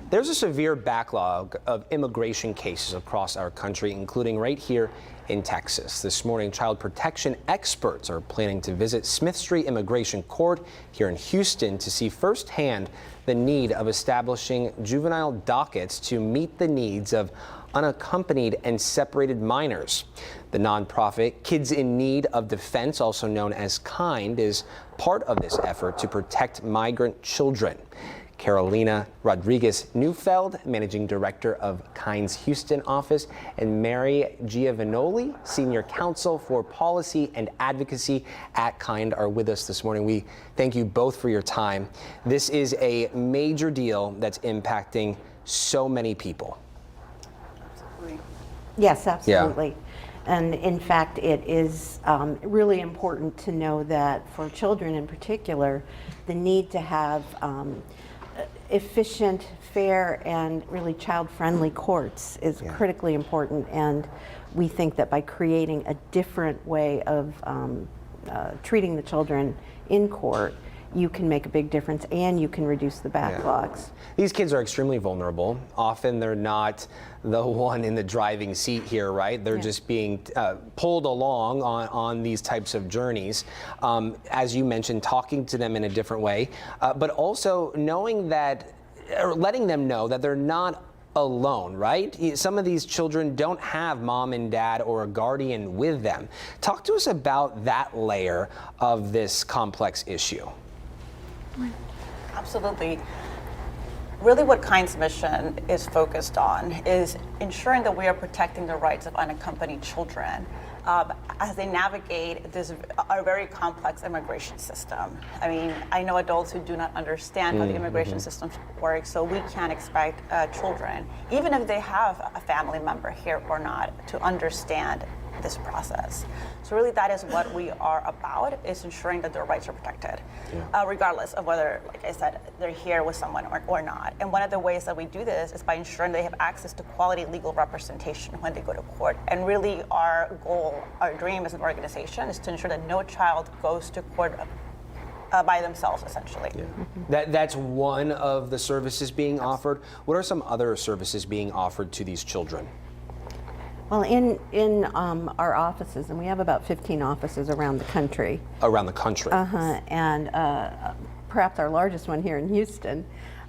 There's a severe backlog of immigration cases across our country, including right here in Texas. This morning, child protection experts are planning to visit Smith Street Immigration Court here in Houston to see firsthand the need of establishing juvenile dockets to meet the needs of unaccompanied and separated minors. The nonprofit Kids in Need of Defense, also known as KIND, is part of this effort to protect migrant children. Carolina Rodriguez-Neufeld, Managing Director of KIND's Houston office, and Mary Giovagnoli, Senior Counsel for Policy and Advocacy at KIND, are with us this morning. We thank you both for your time. This is a major deal that's impacting so many people. Absolutely. Yes, absolutely. Yeah. And in fact, it is really important to know that for children in particular, the need to have efficient, fair, and really child-friendly courts is critically important, and we think that by creating a different way of treating the children in court, you can make a big difference and you can reduce the backlogs. Yeah. These kids are extremely vulnerable. Often they're not the one in the driving seat here, right? They're just being pulled along on these types of journeys. As you mentioned, talking to them in a different way, but also knowing that, or letting them know that they're not alone, right? Some of these children don't have mom and dad or a guardian with them. Talk to us about that layer of this complex issue. Absolutely. Really what KIND's mission is focused on is ensuring that we are protecting the rights of unaccompanied children as they navigate this a very complex immigration system. I mean, I know adults who do not understand how the immigration system works, so we can't expect children, even if they have a family member here or not, to understand this process. So really that is what we are about, is ensuring that their rights are protected, regardless of whether, like I said, they're here with someone or not. And one of the ways that we do this is by ensuring they have access to quality legal representation when they go to court. And really our goal, our dream as an organization, is to ensure that no child goes to court by themselves, essentially. That's one of the services being offered. What are some other services being offered to these children? Well, in our offices, and we have about 15 offices around the country. Around the country. And perhaps our largest one here in Houston,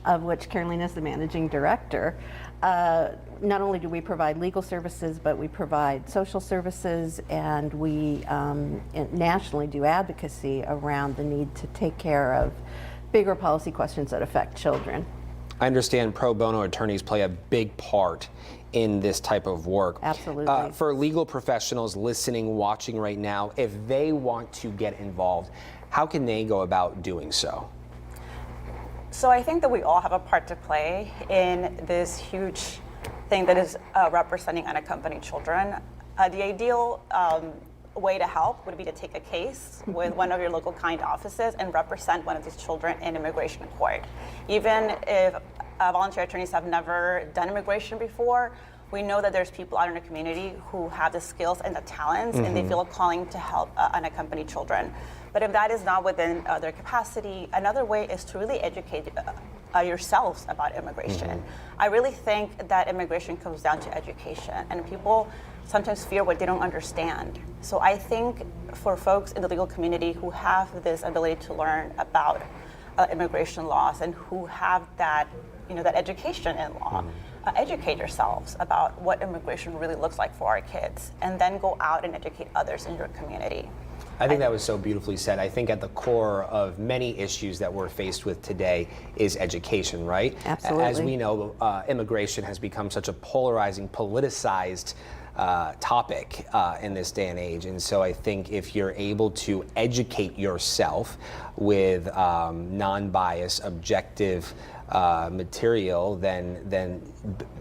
of which Carolina is the managing director. Not only do we provide legal services, but we provide social services, and we nationally do advocacy around the need to take care of bigger policy questions that affect children. I understand pro bono attorneys play a big part in this type of work. Absolutely. For legal professionals listening, watching right now, if they want to get involved, how can they go about doing so? So I think that we all have a part to play in this huge thing that is representing unaccompanied children. The ideal way to help would be to take a case with one of your local KIND offices and represent one of these children in immigration court. Even if volunteer attorneys have never done immigration before, we know that there's people out in the community who have the skills and the talents, and they feel a calling to help unaccompanied children. But if that is not within their capacity, another way is to really educate yourselves about immigration. I really think that immigration comes down to education, and people sometimes fear what they don't understand. So I think for folks in the legal community who have this ability to learn about immigration laws and who have that, that education in law, educate yourselves about what immigration really looks like for our kids, and then go out and educate others in your community. I think that was so beautifully said. I think at the core of many issues that we're faced with today is education, right? Absolutely. As we know, immigration has become such a polarizing, politicized topic in this day and age. And so I think if you're able to educate yourself with non-biased, objective material, then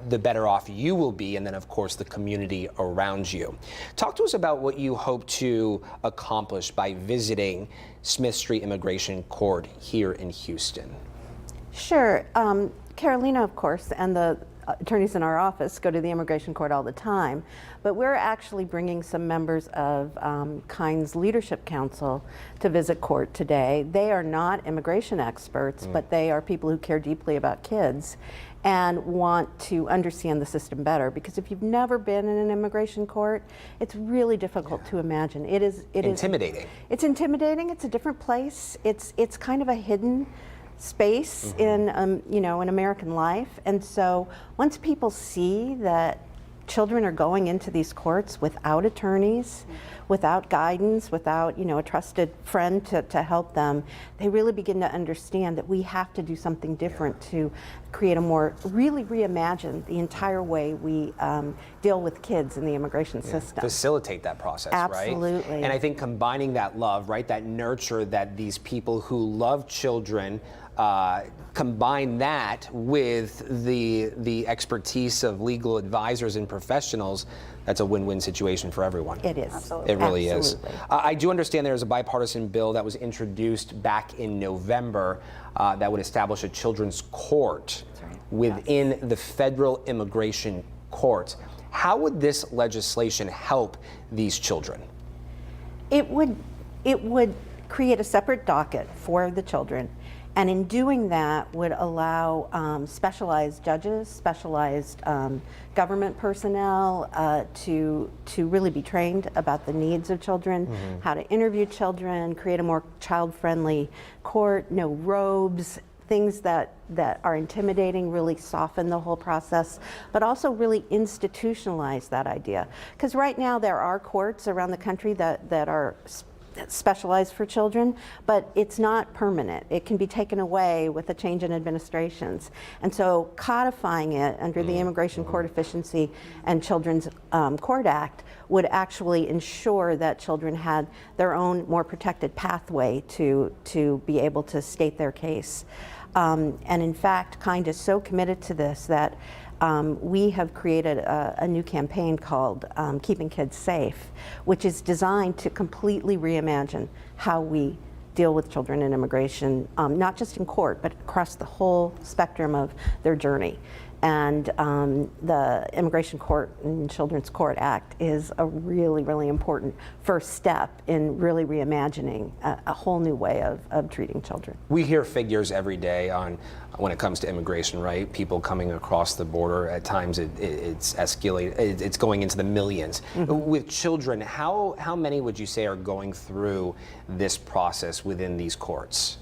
the better off you will be, and then of course the community around you. Talk to us about what you hope to accomplish by visiting Smith Street Immigration Court here in Houston. Sure. Carolina, of course, and the attorneys in our office go to the immigration court all the time, but we're actually bringing some members of KIND's Leadership Council to visit court today. They are not immigration experts, but they are people who care deeply about kids and want to understand the system better. Because if you've never been in an immigration court, it's really difficult to imagine. It is Intimidating. It's intimidating. It's a different place. It's kind of a hidden space in you know, in American life. And so once people see that children are going into these courts without attorneys, without guidance, without, you know, a trusted friend to help them, they really begin to understand that we have to do something different to create a more, really reimagine the entire way we deal with kids in the immigration system. Facilitate that process, right? Absolutely. And I think combining that love, right, that nurture that these people who love children, combine that with the expertise of legal advisors and professionals, that's a win-win situation for everyone. It is. Absolutely. It really Absolutely. is. I do understand there is a bipartisan bill that was introduced back in November that would establish a children's court within the federal immigration court. How would this legislation help these children? It would create a separate docket for the children, and in doing that would allow specialized judges, specialized government personnel to really be trained about the needs of children, how to interview children, create a more child-friendly court, no robes, things that are intimidating, really soften the whole process, but also really institutionalize that idea. Because right now there are courts around the country that are specialized for children, but it's not permanent. It can be taken away with a change in administrations. And so codifying it under the Immigration Court Efficiency and Children's Court Act would actually ensure that children had their own more protected pathway to be able to state their case. And in fact, KIND is so committed to this that we have created a new campaign called Keeping Kids Safe, which is designed to completely reimagine how we deal with children in immigration, not just in court, but across the whole spectrum of their journey. And the Immigration Court and Children's Court Act is a really, really important first step in really reimagining a whole new way of treating children. We hear figures every day on when it comes to immigration, right? People coming across the border. At times it's escalated. It's going into the millions. With children, how many would you say are going through this process within these courts?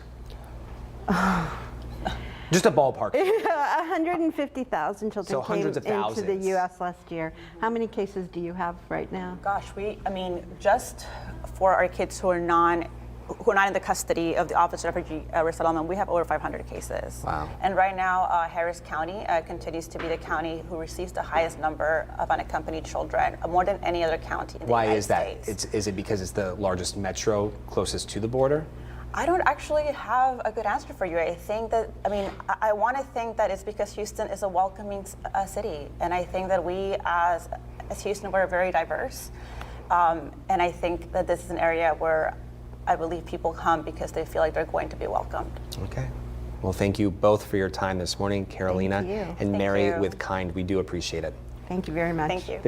Just a ballpark. 150,000 children So came hundreds of into thousands. the U.S. last year. How many cases do you have right now? Gosh, I mean, just for our kids who are not in the custody of the Office of Refugee Resettlement, we have over 500 cases. Wow. And right now, Harris County continues to be the county who receives the highest number of unaccompanied children, more than any other county in the Why United is that? States. Is it because it's the largest metro closest to the border? I don't actually have a good answer for you. I think that, I want to think that it's because Houston is a welcoming city. And I think that we as Houston, we're very diverse. And I think that this is an area where I believe people come because they feel like they're going to be welcomed. Okay. Well, thank you both for your time this morning, Carolina Thank you. and Thank Mary you. with KIND. We do appreciate it. Thank you very much. Thank you.